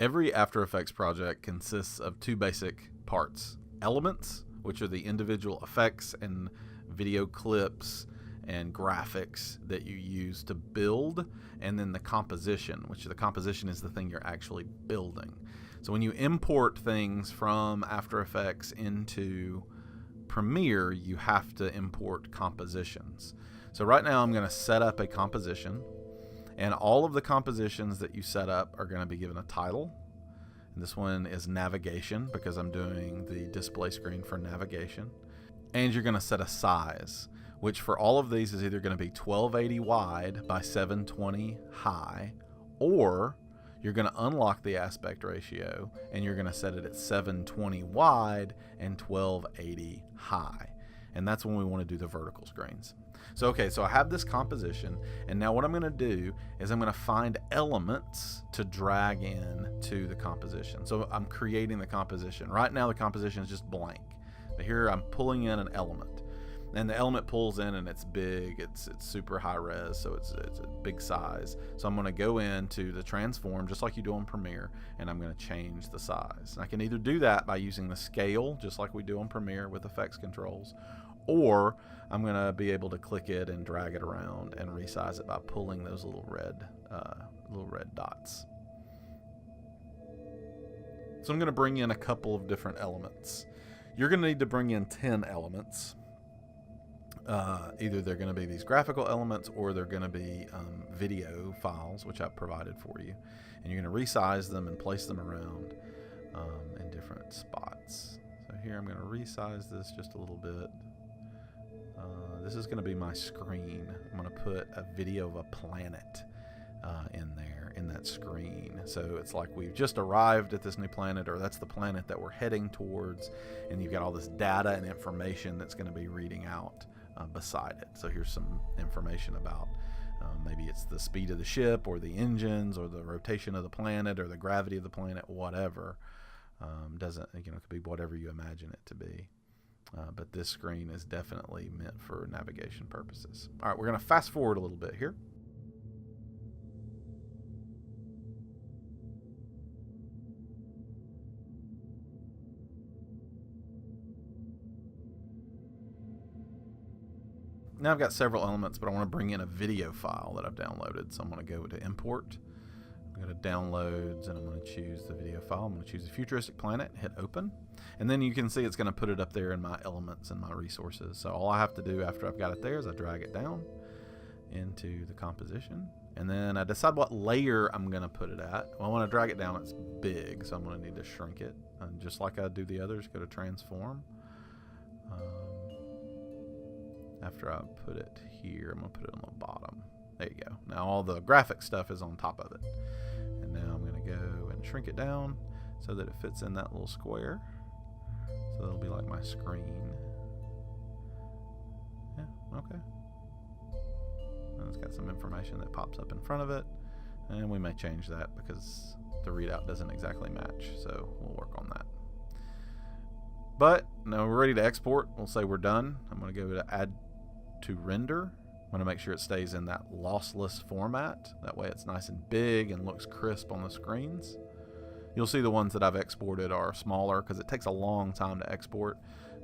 Every After Effects project consists of two basic parts: elements, which are the individual effects and video clips and graphics that you use to build, and then the composition, which the composition is the thing you're actually building. So when you import things from After Effects into Premiere, you have to import compositions. So right now I'm going to set up a composition, and all of the compositions that you set up are going to be given a title. And this one is navigation, because I'm doing the display screen for navigation. And you're going to set a size, which for all of these is either going to be 1280 wide by 720 high, or you're going to unlock the aspect ratio and you're going to set it at 720 wide and 1280 high. And that's when we want to do the vertical screens. So okay, so I have this composition, and now what I'm going to do is I'm going to find elements to drag in to the composition. So I'm creating the composition. Right now the composition is just blank, but here I'm pulling in an element, and the element pulls in and it's big, it's super high res, so it's a big size. So I'm going to go into the transform just like you do on Premiere, and I'm going to change the size. And I can either do that by using the scale just like we do on Premiere with effects controls, or I'm going to be able to click it and drag it around and resize it by pulling those little red dots. So I'm going to bring in a couple of different elements. You're going to need to bring in 10 elements. Either they're going to be these graphical elements, or they're going to be video files, which I've provided for you. And you're going to resize them and place them around in different spots. So here I'm going to resize this just a little bit. This is going to be my screen. I'm going to put a video of a planet in there, in that screen. So it's like we've just arrived at this new planet, or that's the planet that we're heading towards, and you've got all this data and information that's going to be reading out beside it. So here's some information about maybe it's the speed of the ship, or the engines, or the rotation of the planet, or the gravity of the planet, whatever. Doesn't, it could be whatever you imagine it to be. But this screen is definitely meant for navigation purposes. All right, we're going to fast forward a little bit here. Now I've got several elements, but I want to bring in a video file that I've downloaded. So I'm going to go to Import. I'm going to Downloads, and I'm going to choose the video file. I'm going to choose a futuristic planet, hit Open. And then you can see it's going to put it up there in my elements and my resources. So all I have to do after I've got it there is I drag it down into the composition. And then I decide what layer I'm going to put it at. Well, when I drag it down, it's big, so I'm going to need to shrink it. And just like I do the others, go to Transform. After I put it here, I'm going to put it on the bottom. There you go. Now all the graphic stuff is on top of it. And now I'm going to go and shrink it down so that it fits in that little square. So that'll be like my screen. Yeah, okay. And it's got some information that pops up in front of it. And we may change that because the readout doesn't exactly match. So we'll work on that. But now we're ready to export. We'll say we're done. I'm going to go to Add to Render. I'm going to make sure it stays in that lossless format. That way it's nice and big and looks crisp on the screens. You'll see the ones that I've exported are smaller because it takes a long time to export.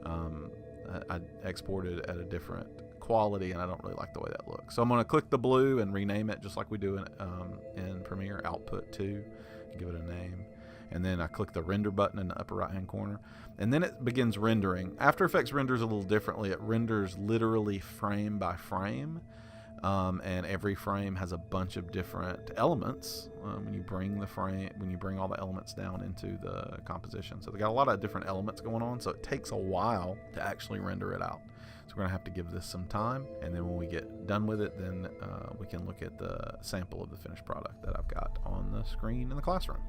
I exported at a different quality, and I don't really like the way that looks. So I'm going to click the blue and rename it just like we do in Premiere, Output 2, give it a name. And then I click the render button in the upper right hand corner, and then it begins rendering. After Effects renders a little differently. It renders literally frame by frame, and every frame has a bunch of different elements when you bring all the elements down into the composition. So they got a lot of different elements going on, so it takes a while to actually render it out. So we're going to have to give this some time, and then when we get done with it, then we can look at the sample of the finished product that I've got on the screen in the classroom.